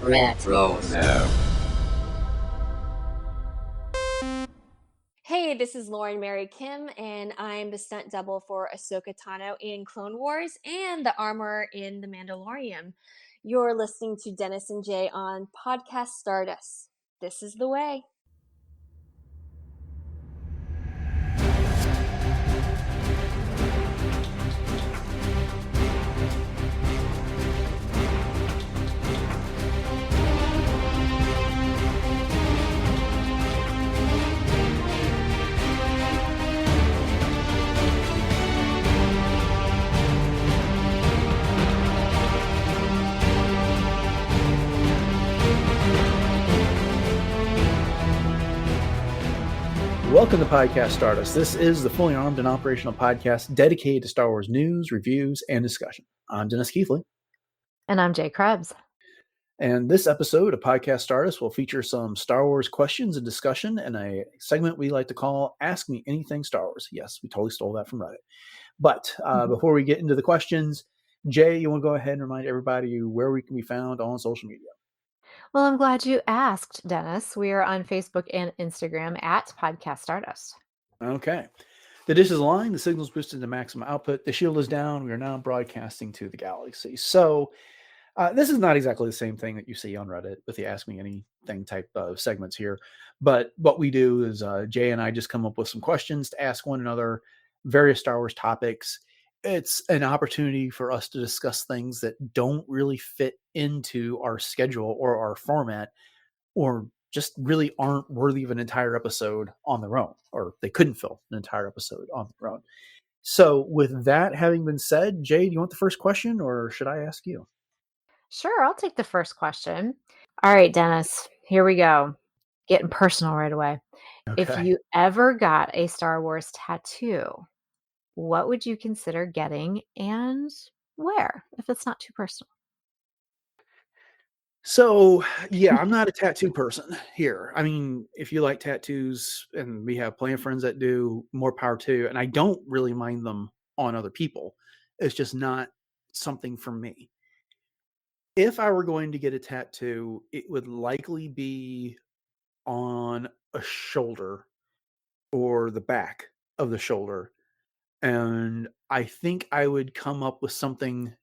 Retro Now. Hey, this is Lauren Mary Kim, and I'm the stunt double for Ahsoka Tano in Clone Wars and the armorer in The Mandalorian. You're listening to Dennis and Jay on Podcast Stardust. This is the way. Welcome to Podcast Stardust. This is the fully armed and operational podcast dedicated to Star Wars news, reviews, and discussion. I'm Dennis Keithley. And I'm Jay Krebs. And this episode of Podcast Stardust will feature some Star Wars questions and discussion and a segment we like to call Ask Me Anything Star Wars. Yes, we totally stole that from Reddit. But before we get into the questions, Jay, you want to go ahead and remind everybody where we can be found on social media? Well, I'm glad you asked, Dennis. We are on Facebook and Instagram at Podcast Stardust. Okay. The dish is aligned, the signal's boosted to maximum output, the shield is down, we are now broadcasting to the galaxy. So this is not exactly the same thing that you see on Reddit with the Ask Me Anything type of segments here. But what we do is Jay and I just come up with some questions to ask one another, various Star Wars topics. It's an opportunity for us to discuss things that don't really fit into our schedule or our format, or just really aren't worthy of an entire episode on their own, or they couldn't fill an entire episode on their own. So with that having been said, Jay, do you want the first question or should I ask you? Sure, I'll take the first question. All right, Dennis, here we go. Getting personal right away. If Okay. you ever got a Star Wars tattoo, what would you consider getting and where, if it's not too personal? So, yeah, I'm not a tattoo person here. I mean, if you like tattoos, and we have plenty of friends that do, more power to you. And I don't really mind them on other people. It's just not something for me. If I were going to get a tattoo, it would likely be on a shoulder or the back of the shoulder. And I think I would come up with something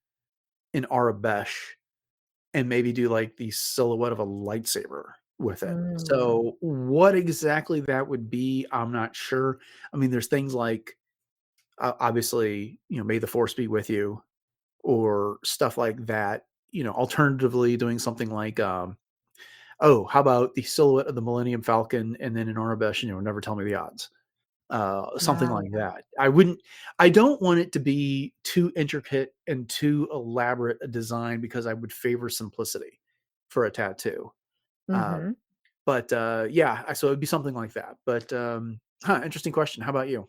in Arabesh and maybe do like the silhouette of a lightsaber with it. Mm, So what exactly that would be, I'm not sure. I mean, there's things like obviously, may the force be with you or stuff like that. Alternatively doing something like, oh, how about the silhouette of the Millennium Falcon and then in Arabesh, never tell me the odds. Something oh, like that. I don't want it to be too intricate and too elaborate a design because I would favor simplicity for a tattoo. Uh, mm-hmm. but so it'd be something like that. But interesting question. How about you?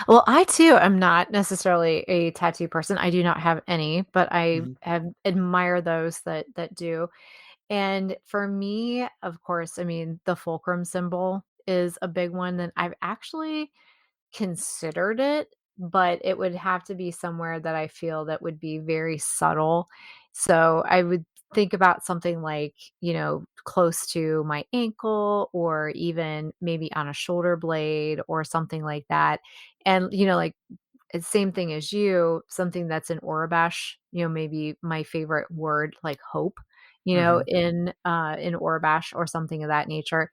Well, I too am not necessarily a tattoo person. I do not have any, but I Mhm. have admire those that do. And for me, of course, I mean, the fulcrum symbol is a big one that I've actually considered it, but it would have to be somewhere that I feel that would be very subtle. So I would think about something like, close to my ankle or even maybe on a shoulder blade or something like that. And, like same thing as you, something that's in Orabash, maybe my favorite word like hope, Mhm. in Orabash or something of that nature.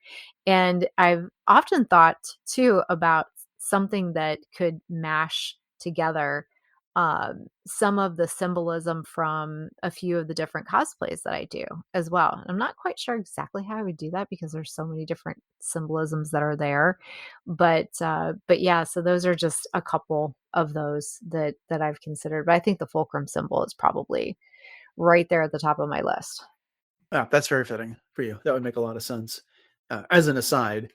And I've often thought too about something that could mash together some of the symbolism from a few of the different cosplays that I do as well. I'm not quite sure exactly how I would do that because there's so many different symbolisms that are there. But yeah, so those are just a couple of those that I've considered. But I think the fulcrum symbol is probably right there at the top of my list. Yeah, that's very fitting for you. That would make a lot of sense. As an aside,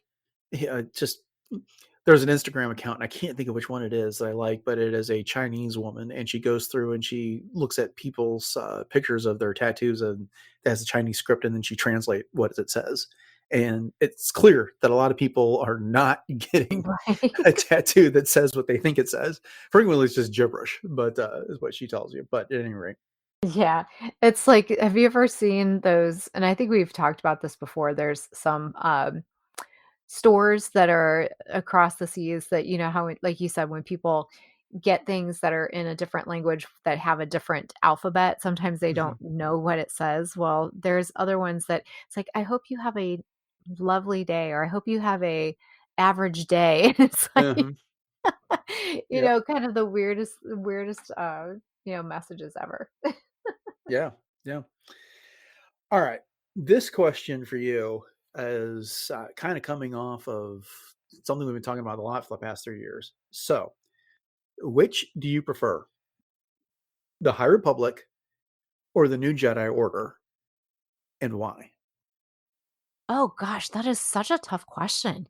just there's an Instagram account, and I can't think of which one it is that I like, but it is a Chinese woman, and she goes through and she looks at people's pictures of their tattoos, and it has a Chinese script, and then she translate what it says. And it's clear that a lot of people are not getting a Right. tattoo that says what they think it says. Frequently, it's just gibberish, but is what she tells you. But at any rate. Yeah. It's like, have you ever seen those? And I think we've talked about this before. There's some stores that are across the seas that, you know, how, like you said, when people get things that are in a different language that have a different alphabet, sometimes they Hmm. don't know what it says. Well, there's other ones that it's like, I hope you have a lovely day, or I hope you have a average day. And it's like, Hmm. you Yep. know, kind of the weirdest, you know, messages ever. Yeah. Yeah. All right. This question for you is kind of coming off of something we've been talking about a lot for the past 3 years. So, which do you prefer, the High Republic or the New Jedi Order, and why? Oh gosh, that is such a tough question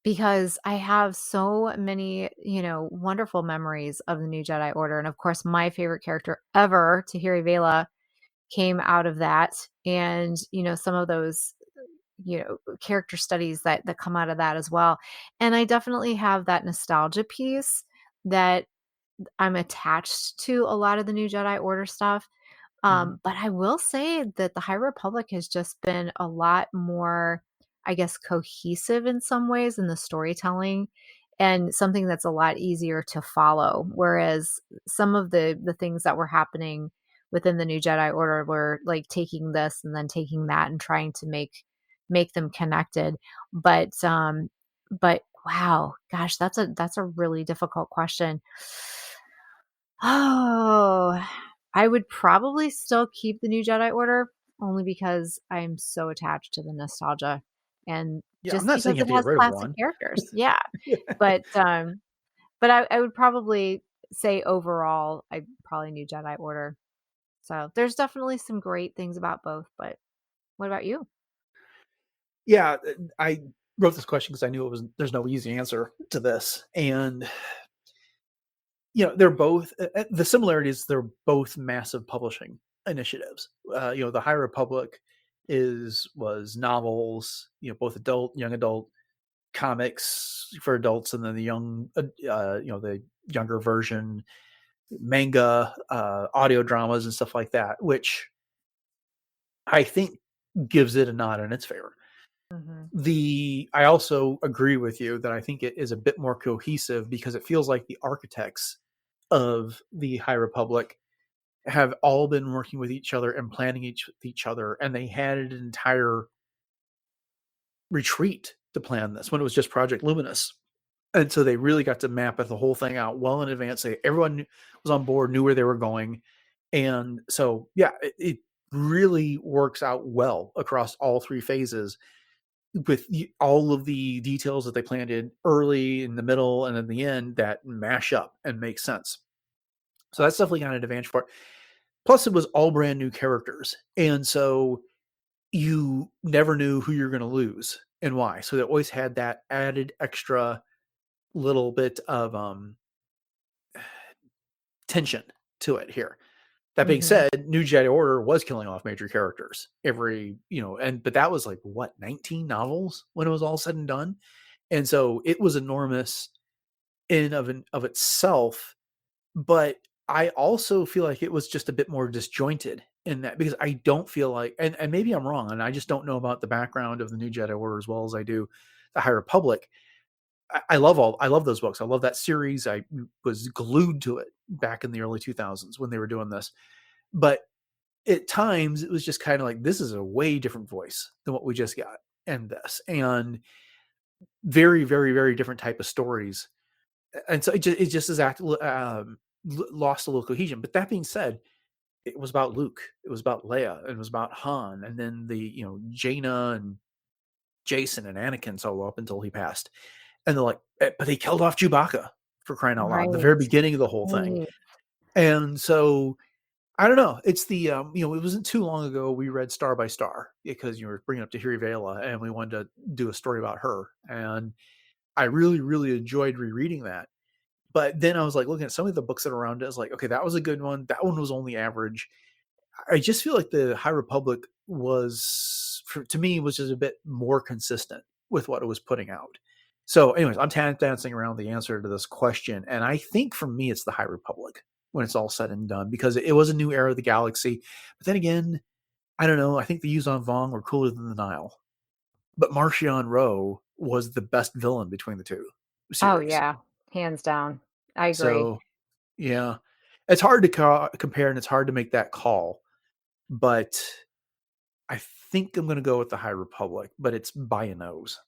because I have so many, you know, wonderful memories of the New Jedi Order. And of course, my favorite character ever, Tahiri Vela, came out of that. And, you know, some of those, you know, character studies that come out of that as well. And I definitely have that nostalgia piece that I'm attached to a lot of the New Jedi Order stuff. Hmm. But I will say that the High Republic has just been a lot more, I guess, cohesive in some ways in the storytelling, and something that's a lot easier to follow. Whereas some of the things that were happening within the New Jedi Order were like taking this and then taking that and trying to make them connected. But wow, gosh, that's a really difficult question. Oh, I would probably still keep the New Jedi Order only because I'm so attached to the nostalgia and Yeah, I'm just not saying because you have it to get has rid of classic one. characters. Yeah. But I would probably say overall, I probably New Jedi Order. So there's definitely some great things about both, but what about you? Yeah, I wrote this question because I knew there's no easy answer to this, and they're both the similarities. They're both massive publishing initiatives. The High Republic was novels, both adult, young adult comics for adults, and then the younger version manga, audio dramas, and stuff like that, which I think gives it a nod in its favor. Mhm. I also agree with you that I think it is a bit more cohesive because it feels like the architects of the High Republic have all been working with each other and planning each other, and they had an entire retreat to plan this when it was just Project Luminous. And so they really got to map the whole thing out well in advance. Everyone was on board, knew where they were going. And so, yeah, it really works out well across all three phases with all of the details that they planned in early, in the middle, and in the end that mash up and make sense. So that's definitely got an advantage for it. Plus, it was all brand new characters. And so you never knew who you're going to lose and why. So they always had that added extra little bit of tension to it here. That being Mhm. said, New Jedi Order was killing off major characters but that was like what, 19 novels when it was all said and done. And so it was enormous of itself, but I also feel like it was just a bit more disjointed in that because I don't feel like and maybe I'm wrong and I just don't know about the background of the New Jedi Order as well as I do the High Republic. I love those books. I love that series. I was glued to it back in the early 2000s when they were doing this. But at times it was just kind of like this is a way different voice than what we just got and this and very very very different type of stories, and so it just is lost a little cohesion. But that being said, it was about Luke, it was about Leia, it was about Han, and then Jaina and Jason and Anakin solo up until he passed. And they're like, but they killed off Chewbacca, for crying out loud, the Right. very beginning of the whole thing. Right. And so I don't know. It's it wasn't too long ago we read Star by Star because you were bringing up Tahiri Vela and we wanted to do a story about her. And I really, really enjoyed rereading that. But then I was like looking at some of the books that are around it. I was like, okay, that was a good one. That one was only average. I just feel like the High Republic to me, was just a bit more consistent with what it was putting out. So, anyways, I'm dancing around the answer to this question, and I think for me, it's the High Republic. when it's all said and done, because it was a new era of the galaxy. But then again, I don't know. I think the Yuzon Vong were cooler than the Nile, but Martian Ro was the best villain between the two Oh, series. yeah. Hands down. I agree. So yeah, it's hard to compare, and it's hard to make that call. But I think I'm going to go with the High Republic, but it's by a nose.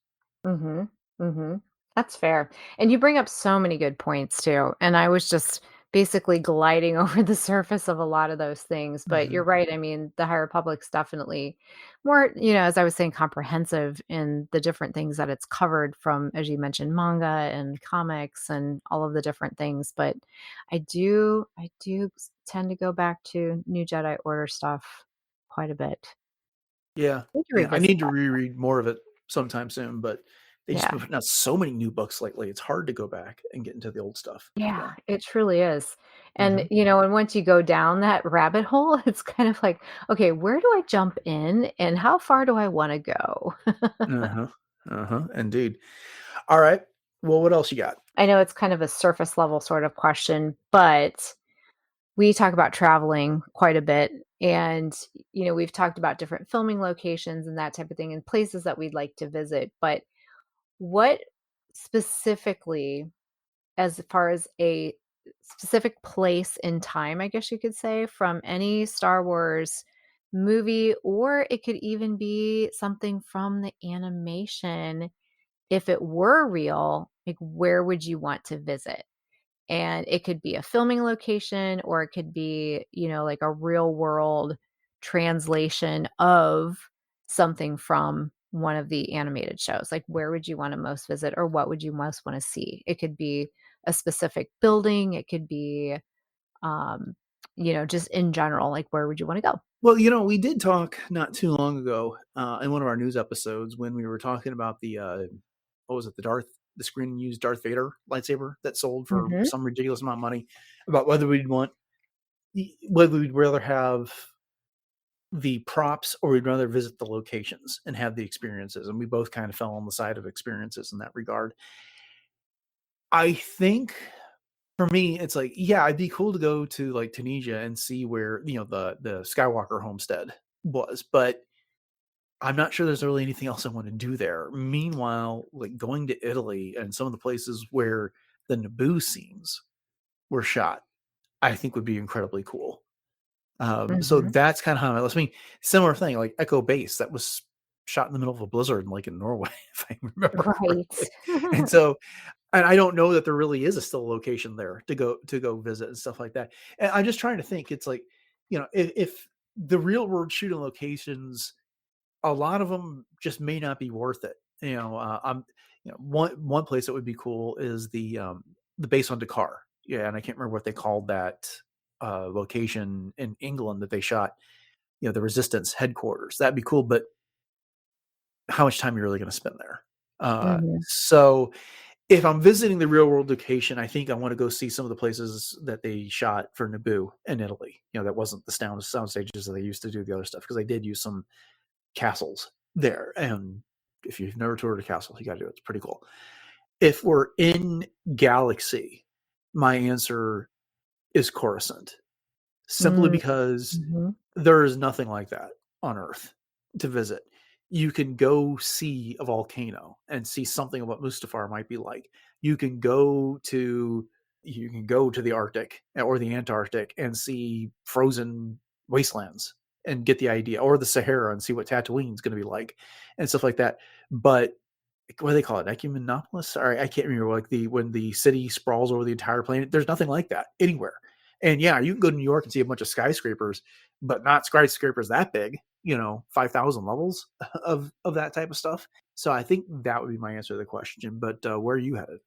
Mhm. Mhm. That's fair. And you bring up so many good points too. And I was just basically gliding over the surface of a lot of those things. But Mm-hmm. you're right. I mean, the High Republic's definitely more, as I was saying, comprehensive in the different things that it's covered from, as you mentioned, manga and comics and all of the different things. But I do tend to go back to New Jedi Order stuff quite a bit. Yeah, Need to yeah. I revisit need to that. reread more of it sometime soon, but they just Yeah. been putting out so many new books lately. It's hard to go back and get into the old stuff Yeah, again. it truly is. And, Hmm. and once you go down that rabbit hole, it's kind of like, okay, where do I jump in and how far do I want to go? Uh-huh. Uh-huh. Indeed. All right. Well, what else you got? I know it's kind of a surface level sort of question, but we talk about traveling quite a bit. And, we've talked about different filming locations and that type of thing and places that we'd like to visit. But what specifically, as far as a specific place in time, I guess you could say, from any Star Wars movie, or it could even be something from the animation. If it were real, like where would you want to visit? And it could be a filming location, or it could be, like a real world translation of something from one of the animated shows. Like, where would you want to most visit, or what would you most want to see? It could be a specific building, it could be, um, just in general, like, where would you want to go? Well, we did talk not too long ago in one of our news episodes when we were talking about the what was it, the screen used Darth Vader lightsaber that sold for Hmm. some ridiculous amount of money, about whether we'd rather have the props or we'd rather visit the locations and have the experiences. And we both kind of fell on the side of experiences in that regard. I think for me, it's like, yeah, it'd be cool to go to like Tunisia and see where, the Skywalker homestead was, but I'm not sure there's really anything else I want to do there. Meanwhile, like going to Italy and some of the places where the Naboo scenes were shot, I think would be incredibly cool. So Hmm. that's kind of how I mean, similar thing, like Echo Base that was shot in the middle of a blizzard, like in Norway, if I remember Right. correctly. And so, and I don't know that there really is a still location there to go visit and stuff like that. And I'm just trying to think. It's like, if the real world shooting locations, a lot of them just may not be worth it. One place that would be cool is the base on Dakar. Yeah, and I can't remember what they called that location in England that they shot. The Resistance headquarters. That'd be cool, but how much time are you really going to spend there? Hmm. So if I'm visiting the real world location, I think I want to go see some of the places that they shot for Naboo in Italy. That wasn't the sound stages that they used to do the other stuff, because they did use some castles there. And if you've never toured a castle, you got to do it. It's pretty cool. If we're in Galaxy, my answer is Coruscant, simply because Mm-hmm. there is nothing like that on Earth to visit. You can go see a volcano and see something of what Mustafar might be like. You can go to the Arctic or the Antarctic and see frozen wastelands and get the idea, or the Sahara and see what Tatooine's going to be like and stuff like that. But what do they call it? Ecumenopolis? Sorry, I can't remember. Like when the city sprawls over the entire planet, there's nothing like that anywhere. And yeah, you can go to New York and see a bunch of skyscrapers, but not skyscrapers that big. 5,000 levels of that type of stuff. So I think that would be my answer to the question. But where are you headed?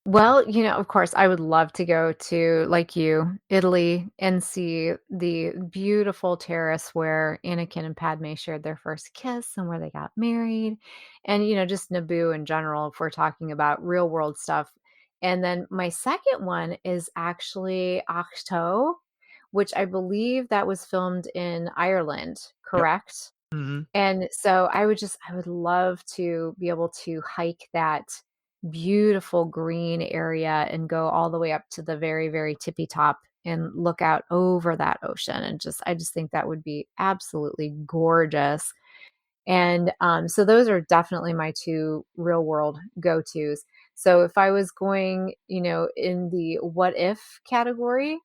Well, of course, I would love to go to, like you, Italy and see the beautiful terrace where Anakin and Padme shared their first kiss and where they got married. And, just Naboo in general, if we're talking about real world stuff. And then my second one is actually Octo, which I believe that was filmed in Ireland, Yep. correct? Mm-hmm. And so I would love to be able to hike that beautiful green area and go all the way up to the very, very tippy top and look out over that ocean. And I just think that would be absolutely gorgeous. And so those are definitely my two real world go-tos. So if I was going, in the what if category,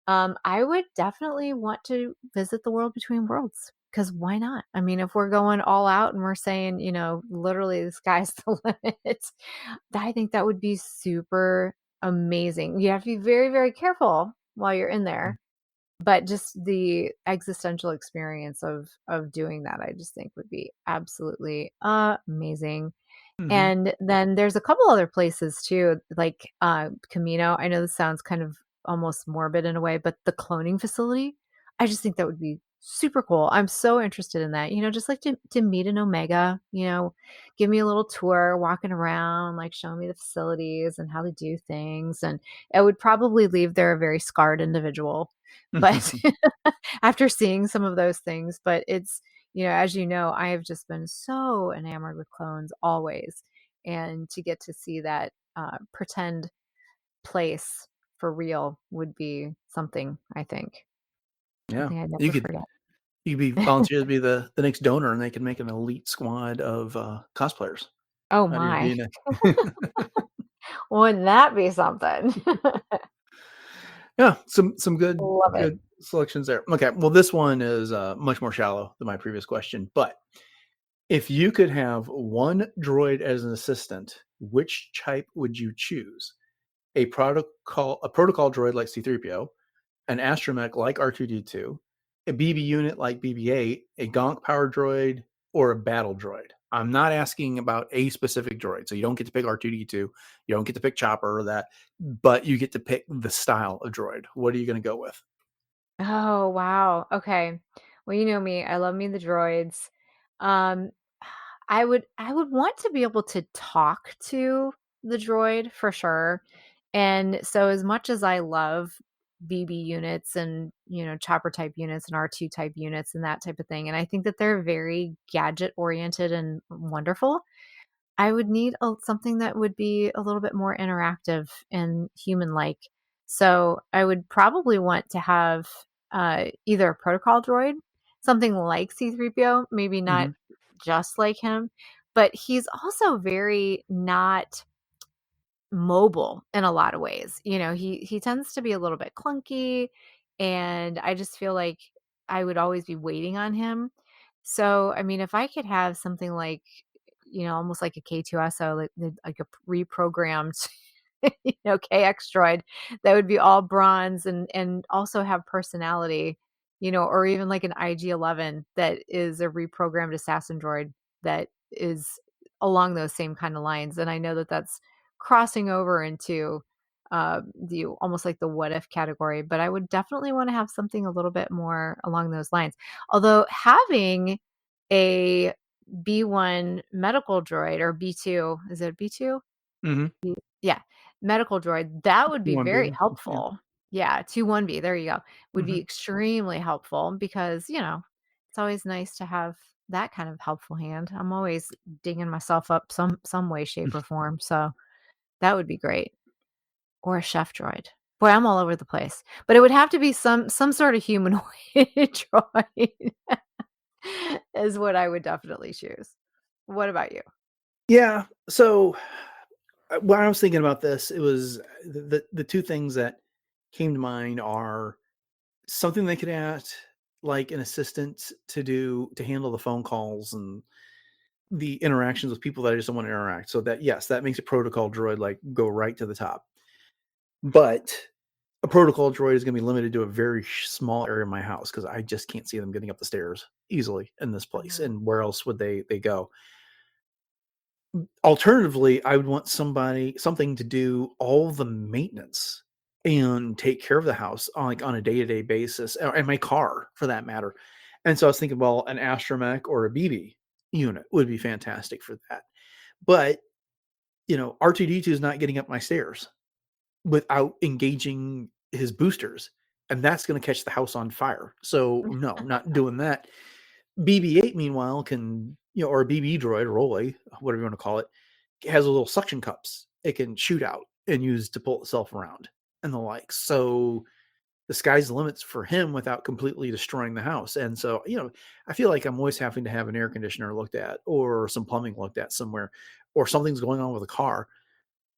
I would definitely want to visit the world between worlds, because why not? I mean, if we're going all out and we're saying, literally the sky's the limit, I think that would be super amazing. You have to be very, very careful while you're in there, but just the existential experience of doing that, I just think would be absolutely amazing. Mm-hmm. And then there's a couple other places too, like Camino. I know this sounds kind of almost morbid in a way, but the cloning facility, I just think that would be super cool. I'm so interested in that. Just like to meet an Omega, give me a little tour, walking around, like showing me the facilities and how they do things. And it would probably leave there a very scarred individual. But after seeing some of those things, but it's, as you know, I have just been so enamored with clones always. And to get to see that pretend place for real would be something, I think. Yeah, Something I'd you never could forget. be volunteer to be the next donor, and they can make an elite squad of cosplayers Oh out of your my. DNA. Wouldn't that be something? Yeah, some good Love it. good selections there. Okay, well, this one is much more shallow than my previous question, but if you could have one droid as an assistant, which type would you choose? A protocol droid like C-3PO, an astromech like R2D2, a BB unit like BB-8, a Gonk power droid, or a battle droid. I'm not asking about a specific droid, so you don't get to pick R2D2, you don't get to pick Chopper or that, but you get to pick the style of droid. What are you going to go with? Oh, wow. Okay. Well, you know me, I love me the droids. Um, I would want to be able to talk to the droid for sure. And so as much as I love BB units and, chopper type units and R2 type units and that type of thing, and I think that they're very gadget oriented and wonderful, I would need something that would be a little bit more interactive and human-like. So I would probably want to have either a protocol droid, something like C-3PO, maybe not Mm-hmm. just like him, but he's also very not mobile in a lot of ways. He tends to be a little bit clunky, and I just feel like I would always be waiting on him. So, I mean, if I could have something like, almost like a K2SO, like a reprogrammed, KX droid that would be all bronze and also have personality, or even like an IG-11 that is a reprogrammed assassin droid that is along those same kind of lines. And I know that that's crossing over into the almost like the what if category, but I would definitely want to have something a little bit more along those lines. Although having a B1 medical droid, or B2, is it B2? Mm-hmm. Yeah, medical droid, that would be One B. very Yeah. helpful. Yeah, 2-1B, there you go. Would be Mm-hmm. extremely helpful because, it's always nice to have that kind of helpful hand. I'm always digging myself up some way, shape, or form. So that would be great. Or a chef droid. Boy, I'm all over the place. But it would have to be some sort of humanoid droid is what I would definitely choose. What about you? Yeah. So when I was thinking about this, it was the two things that came to mind are something they could add like an assistant to handle the phone calls and the interactions with people that I just don't want to interact. So that, yes, that makes a protocol droid like go right to the top. But a protocol droid is going to be limited to a very small area of my house because I just can't see them getting up the stairs easily in this place. Mhm. And where else would they go? Alternatively, I would want something to do all the maintenance and take care of the house on a day-to-day basis, and my car for that matter. And so I was thinking, well, an astromech or a BB unit would be fantastic for that. But R2D2 is not getting up my stairs without engaging his boosters, and that's going to catch the house on fire. So no, not doing that. BB-8, meanwhile, can or a BB droid, Rolly, whatever you want to call it, has a little suction cups it can shoot out and use to pull itself around and the like. So the sky's the limits for him without completely destroying the house. And so, I feel like I'm always having to have an air conditioner looked at or some plumbing looked at somewhere, or something's going on with a car.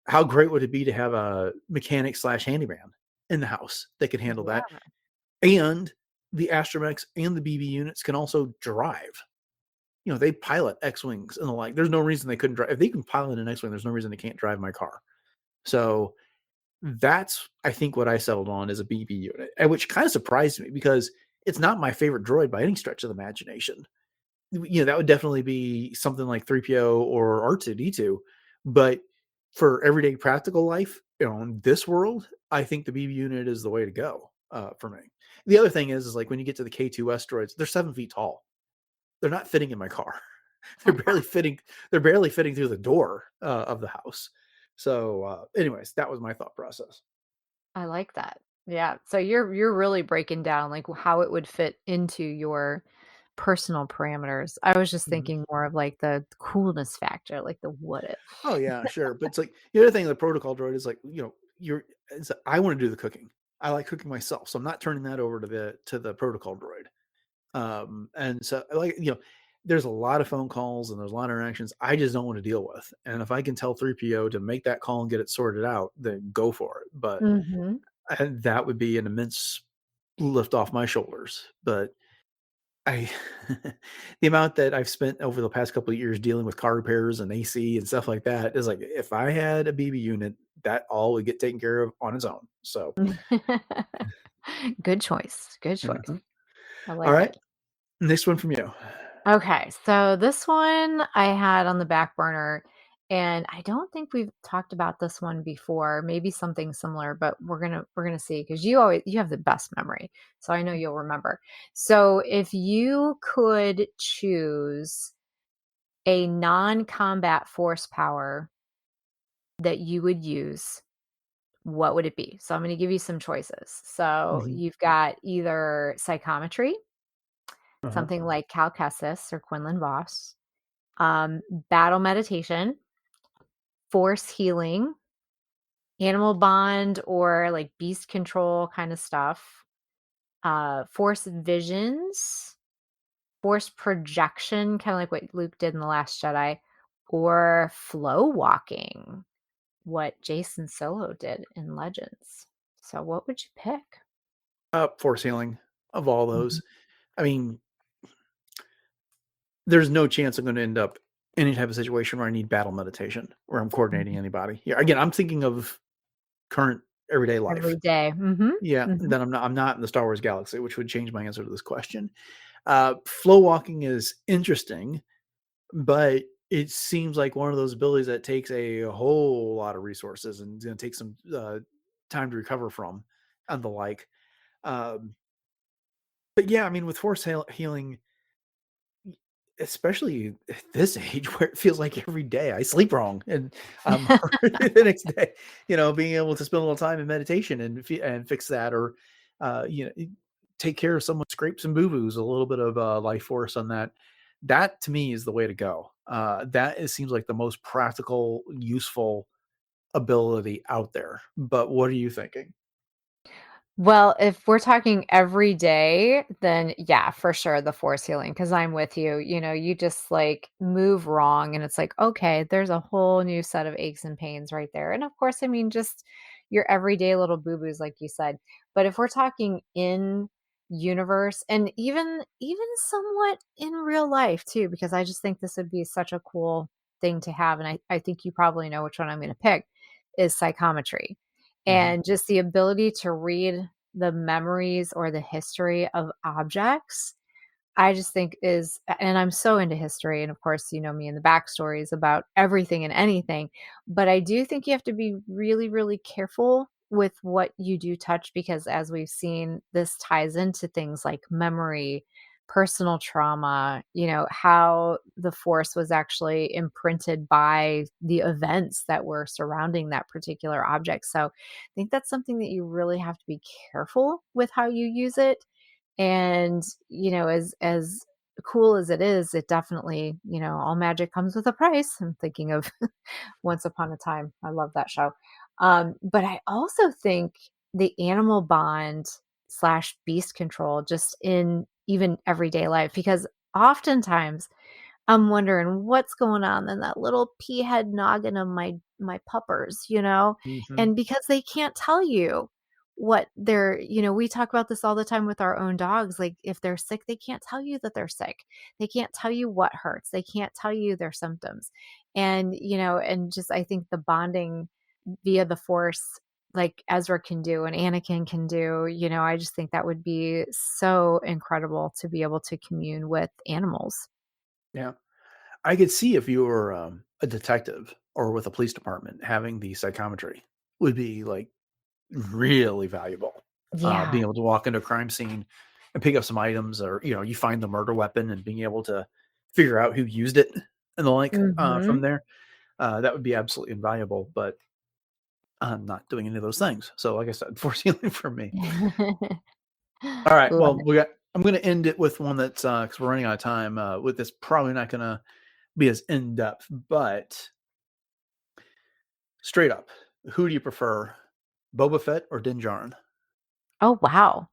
How great would it be to have a mechanic slash handyman in the house that could handle that? Yeah. And the astromechs and the BB units can also drive. They pilot X-wings and the like. There's no reason they couldn't drive. If they can pilot an X-wing, there's no reason they can't drive my car. So that's, I think, what I settled on as a BB unit, which kind of surprised me because it's not my favorite droid by any stretch of the imagination. That would definitely be something like 3PO or R2D2. But for everyday practical life, in this world, I think the BB unit is the way to go for me. The other thing is like when you get to the K2S droids, they're 7 feet tall. They're not fitting in my car. They're barely fitting. They're barely fitting through the door of the house. So, anyways, that was my thought process. I like that. Yeah. So you're really breaking down like how it would fit into your personal parameters. I was just Mhm. thinking more of like the coolness factor, like the what if. Oh yeah, sure. But it's like the other thing, the protocol droid is like, I want to do the cooking. I like cooking myself, so I'm not turning that over to the protocol droid. And so like, there's a lot of phone calls and there's a lot of interactions I just don't want to deal with. And if I can tell 3PO to make that call and get it sorted out, then go for it. But Mhm. that would be an immense lift off my shoulders. But I the amount that I've spent over the past couple of years dealing with car repairs and AC and stuff like that is like if I had a BB unit, that all would get taken care of on its own. So, Good choice. Good choice. uh I all like right, it. next one from you. Okay, so this one I had on the back burner, and I don't think we've talked about this one before. Maybe something similar, but we're gonna see because you have the best memory, so I know you'll remember. So if you could choose a non-combat force power that you would use, what would it be? So I'm going to give you some choices. So Mhm. you've got either psychometry, Uh-huh. something like Cal Kestis or Quinlan Voss, um, battle meditation, force healing, animal bond or like beast control kind of stuff, force visions, force projection, kind of like what Luke did in The Last Jedi, or flow walking, what Jason Solo did in Legends. So what would you pick? Force healing of all Mhm. those. I mean, there's no chance I'm going to end up in any type of situation where I need battle meditation, where I'm coordinating Mhm. anybody. Yeah, again, I'm thinking of current everyday life. Every day. Mhm. Yeah, Mhm. then I'm not in the Star Wars galaxy, which would change my answer to this question. Flow walking is interesting, but it seems like one of those abilities that takes a whole lot of resources and it's going to take some time to recover from and the like. Um, but yeah, I mean, with healing, especially at this age where it feels like every day I sleep wrong and I'm hurt the next day, being able to spend a little time in meditation and fix that, or take care of someone scrapes and boo-boos, a little bit of life force on that. That to me is the way to go. Seems like the most practical, useful ability out there. But what are you thinking? Well, if we're talking every day, then yeah, for sure the force healing because I'm with you. You just like move wrong and it's like, okay, there's a whole new set of aches and pains right there. And of course, I mean just your everyday little boo-boos like you said. But if we're talking in universe and even somewhat in real life too, because I just think this would be such a cool thing to have. And I think you probably know which one I'm gonna pick is psychometry Mhm. and just the ability to read the memories or the history of objects, I just think and I'm so into history. And of course, you know me and the backstories about everything and anything. But I do think you have to be really, really careful with what you do touch because as we've seen, this ties into things like memory, personal trauma, how the force was actually imprinted by the events that were surrounding that particular object. So I think that's something that you really have to be careful with how you use it and, as cool as it is, it definitely, all magic comes with a price. I'm thinking of Once Upon a Time. I love that show. But I also think the animal bond slash beast control just in even everyday life, because oftentimes I'm wondering what's going on in that little pea head noggin of my puppers, Hmm. and because they can't tell you what they're, we talk about this all the time with our own dogs. Like if they're sick, they can't tell you that they're sick. They can't tell you what hurts. They can't tell you their symptoms. And, and just I think the bonding via the force, like Ezra can do and Anakin can do, I just think that would be so incredible to be able to commune with animals. Yeah. I could see if you were a detective or with a police department, having the psychometry would be like really valuable. Yeah. Being able to walk into a crime scene and pick up some items, or you find the murder weapon and being able to figure out who used it and the like from Mhm. there, that would be absolutely invaluable. But I'm not doing any of those things. So, like I said, force healing for me. All right. Love Well, it. I'm going to end it with one that's because we're running out of time. With this, probably not going to be as in depth, but straight up, who do you prefer, Boba Fett or Din Djarin? Oh, wow.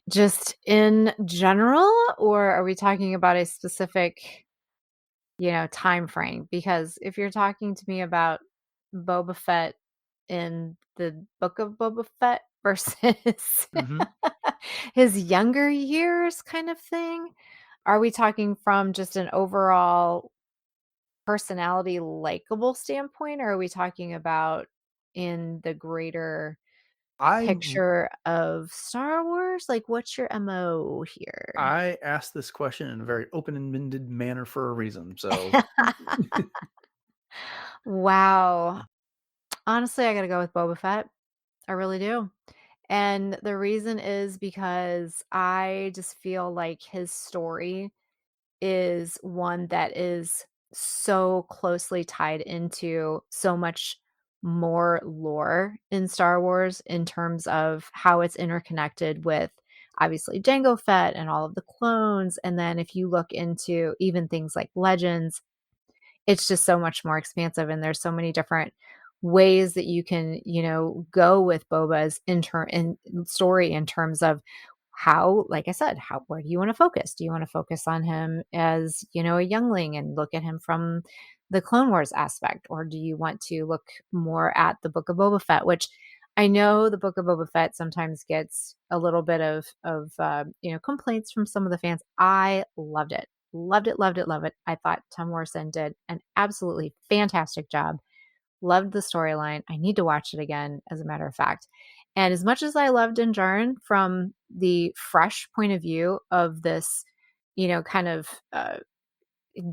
Just in general, or are we talking about a specific, time frame? Because if you're talking to me about Boba Fett in the Book of Boba Fett versus Hmm. his younger years kind of thing, are we talking from just an overall personality likable standpoint, or are we talking about in the greater I picture of Star Wars? Like, what's your MO here? I asked this question in a very open-ended manner for a reason. So, Wow. Honestly, I gotta go with Boba Fett. I really do. And the reason is because I just feel like his story is one that is so closely tied into so much more lore in Star Wars in terms of how it's interconnected with obviously Jango Fett and all of the clones. And then if you look into even things like Legends, it's just so much more expansive, and there's so many different ways that you can, go with Boba's in story in terms of how, like I said, how where do you want to focus? Do you want to focus on him as, a youngling and look at him from the Clone Wars aspect? Or do you want to look more at the Book of Boba Fett, which I know the Book of Boba Fett sometimes gets a little bit of complaints from some of the fans. I loved it. Loved it, loved it, love it. I thought Tom Morrison did an absolutely fantastic job. Loved the storyline. I need to watch it again, as a matter of fact. And as much as I loved Din Djarin from the fresh point of view of this, kind of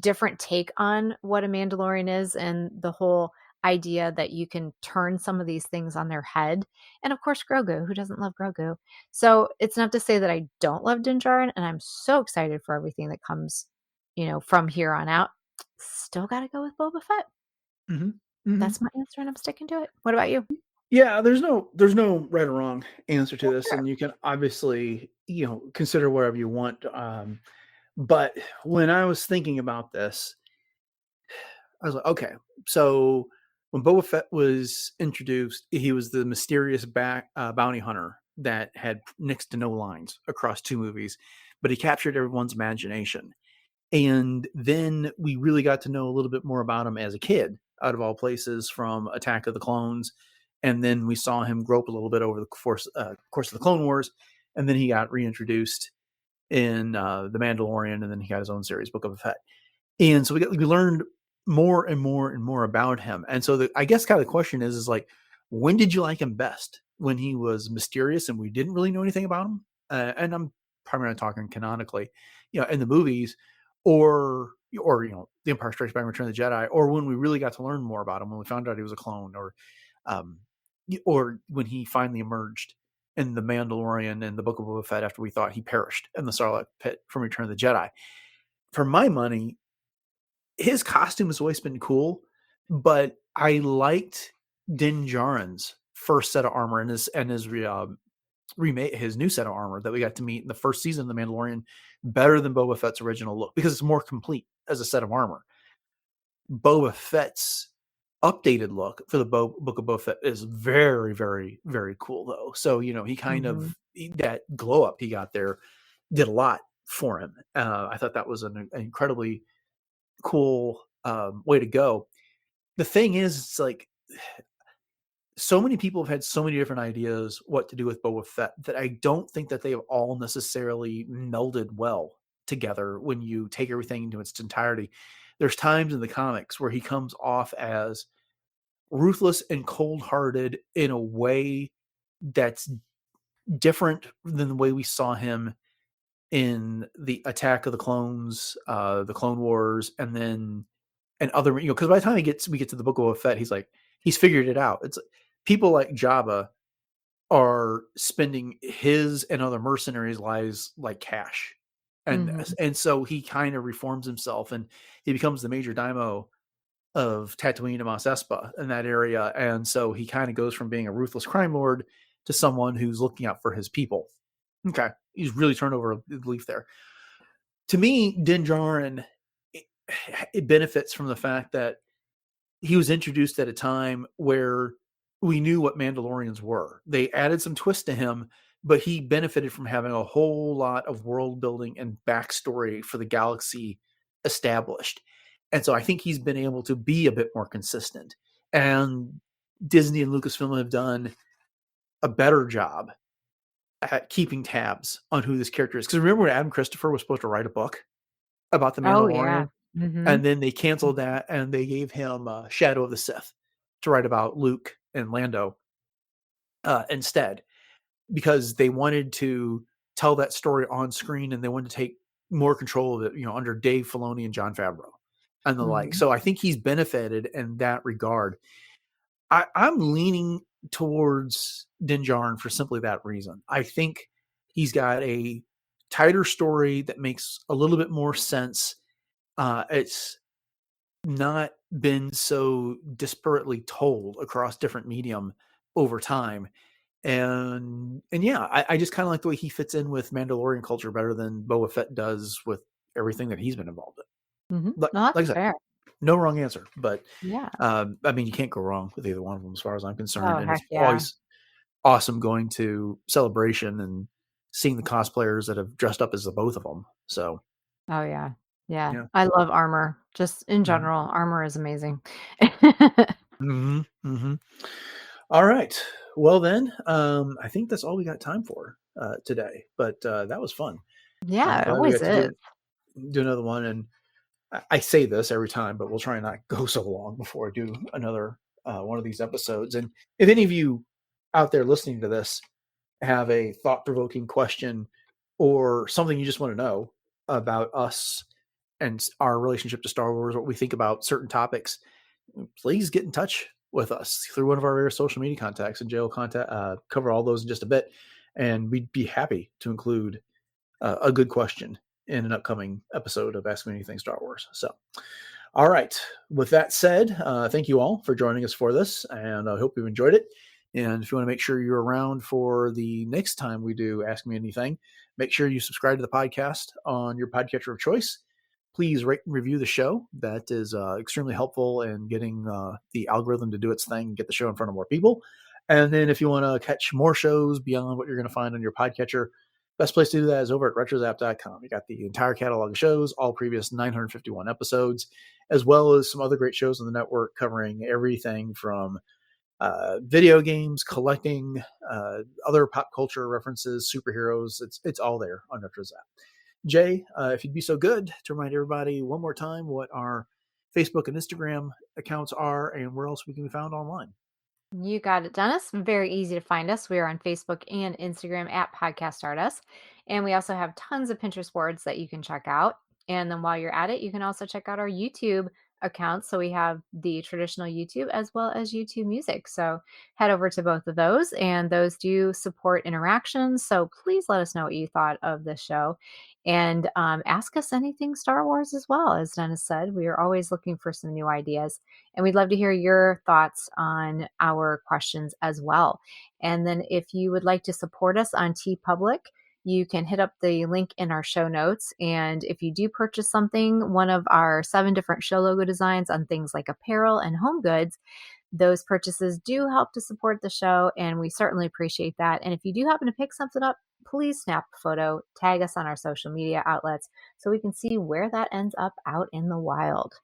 different take on what a Mandalorian is and the whole idea that you can turn some of these things on their head. And of course, Grogu, who doesn't love Grogu? So it's not to say that I don't love Din Djarin, and I'm so excited for everything that comes, from here on out. Still got to go with Boba Fett. hmm hmm That's my answer, and I'm sticking to it. What about you? yeah, there's no right or wrong answer to this, Sure. and you can obviously consider whatever you want. But when I was thinking about this, I was like, okay, so when Boba Fett was introduced, he was the mysterious bounty hunter that had next to no lines across two movies, but he captured everyone's imagination. And then we really got to know a little bit more about him as a kid, out of all places, from Attack of the Clones. And then we saw him grow up a little bit over the course of the Clone Wars. And then he got reintroduced in The Mandalorian, and then he got his own series, Book of Fett. And so we learned more and more and more about him. And so I guess kind of the question is like, when did you like him best? When he was mysterious and we didn't really know anything about him? And I'm primarily talking canonically, in the movies, or The Empire Strikes Back, Return of the Jedi, or when we really got to learn more about him, when we found out he was a clone, um, or when he finally emerged in The Mandalorian and the Book of Boba Fett after we thought he perished in the Sarlacc pit from Return of the Jedi. For my money, his costume has always been cool, but I liked Din Djarin's first set of armor and his remake his new set of armor that we got to meet in the first season of The Mandalorian better than Boba Fett's original look because it's more complete as a set of armor. Boba Fett's updated look for the Book of Boba Fett is very, very, very cool though. So, he kind of that glow up he got there did a lot for him. I thought that was an incredibly cool way to go. The thing is, it's like so many people have had so many different ideas what to do with Boba Fett that I don't think that they have all necessarily melded well together when you take everything into its entirety. There's times in the comics where he comes off as ruthless and cold-hearted in a way that's different than the way we saw him in the Attack of the Clones, the Clone Wars, and other, because by the time we get to the Book of Boba Fett, he's figured it out. It's people like Jabba are spending his and other mercenaries' lives like cash, and so he kind of reforms himself, and he becomes the major daimyo of Tatooine and Mos Espa in that area, and so he kind of goes from being a ruthless crime lord to someone who's looking out for his people. Okay, he's really turned over a leaf there. To me, Din Djarin, it benefits from the fact that he was introduced at a time where we knew what Mandalorians were. They added some twist to him, but he benefited from having a whole lot of world building and backstory for the galaxy established. And so I think he's been able to be a bit more consistent. And Disney and Lucasfilm have done a better job at keeping tabs on who this character is. Because remember when Adam Christopher was supposed to write a book about the Oh, yeah. Mandalorian? And then they canceled that and they gave him Shadow of the Sith to write about Luke and Lando instead, because they wanted to tell that story on screen and they wanted to take more control of it, under Dave Filoni and Jon Favreau and the like. So I think he's benefited in that regard. I'm leaning towards Din Djarin for simply that reason. I think he's got a tighter story that makes a little bit more sense. It's not been so disparately told across different medium over time. And yeah, I just kind of like the way he fits in with Mandalorian culture better than Boba Fett does with everything that he's been involved in. No, Like I that's said, fair. no wrong answer, but Yeah. I mean, you can't go wrong with either one of them as far as I'm concerned. Oh, And heck it's yeah. always awesome going to Celebration and seeing the cosplayers that have dressed up as the both of them. So, Oh, yeah. Yeah. yeah. I love armor. Just in Mhm. general, armor is amazing. Mhm. Mhm. All right. Well then, I think that's all we got time for today. But that was fun. Yeah, I'm it glad we always got to is. do another one. And I say this every time, but we'll try and not go so long before I do another one of these episodes. And if any of you out there listening to this have a thought-provoking question or something you just want to know about us and our relationship to Star Wars, what we think about certain topics, please get in touch with us through one of our various social media contacts, and Jay will cover all those in just a bit. And we'd be happy to include a good question in an upcoming episode of Ask Me Anything Star Wars. So, all right. With that said, thank you all for joining us for this, and I hope you enjoyed it. And if you want to make sure you're around for the next time we do Ask Me Anything, make sure you subscribe to the podcast on your podcatcher of choice. Please rate and review the show. That is extremely helpful in getting the algorithm to do its thing and get the show in front of more people. And then if you want to catch more shows beyond what you're going to find on your podcatcher, best place to do that is over at retrozap.com. You got the entire catalog of shows, all previous 951 episodes, as well as some other great shows on the network covering everything from video games, collecting, other pop culture references, superheroes. It's all there on RetroZap. Jay, if you'd be so good to remind everybody one more time what our Facebook and Instagram accounts are and where else we can be found online. You got it, Dennis. Very easy to find us. We are on Facebook and Instagram at Podcast Stardust. And we also have tons of Pinterest boards that you can check out. And then while you're at it, you can also check out our YouTube accounts. So we have the traditional YouTube as well as YouTube Music. So head over to both of those, and those do support interactions. So please let us know what you thought of the show, and ask us anything Star Wars as well. As Dennis said, we are always looking for some new ideas, and we'd love to hear your thoughts on our questions as well. And then if you would like to support us on TeePublic, you can hit up the link in our show notes. And if you do purchase something, one of our 7 different show logo designs on things like apparel and home goods, those purchases do help to support the show, and we certainly appreciate that. And if you do happen to pick something up, please snap a photo, tag us on our social media outlets so we can see where that ends up out in the wild.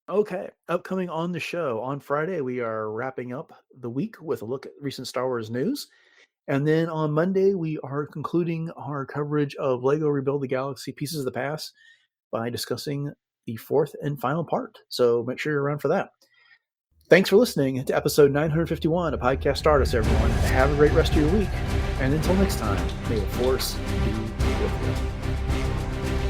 Okay, upcoming on the show on Friday, we are wrapping up the week with a look at recent Star Wars news. And then on Monday, we are concluding our coverage of LEGO Rebuild the Galaxy Pieces of the Past by discussing the 4th and final part. So make sure you're around for that. Thanks for listening to episode 951 of Podcast Stardust, everyone. Have a great rest of your week. And until next time, may the Force be with you.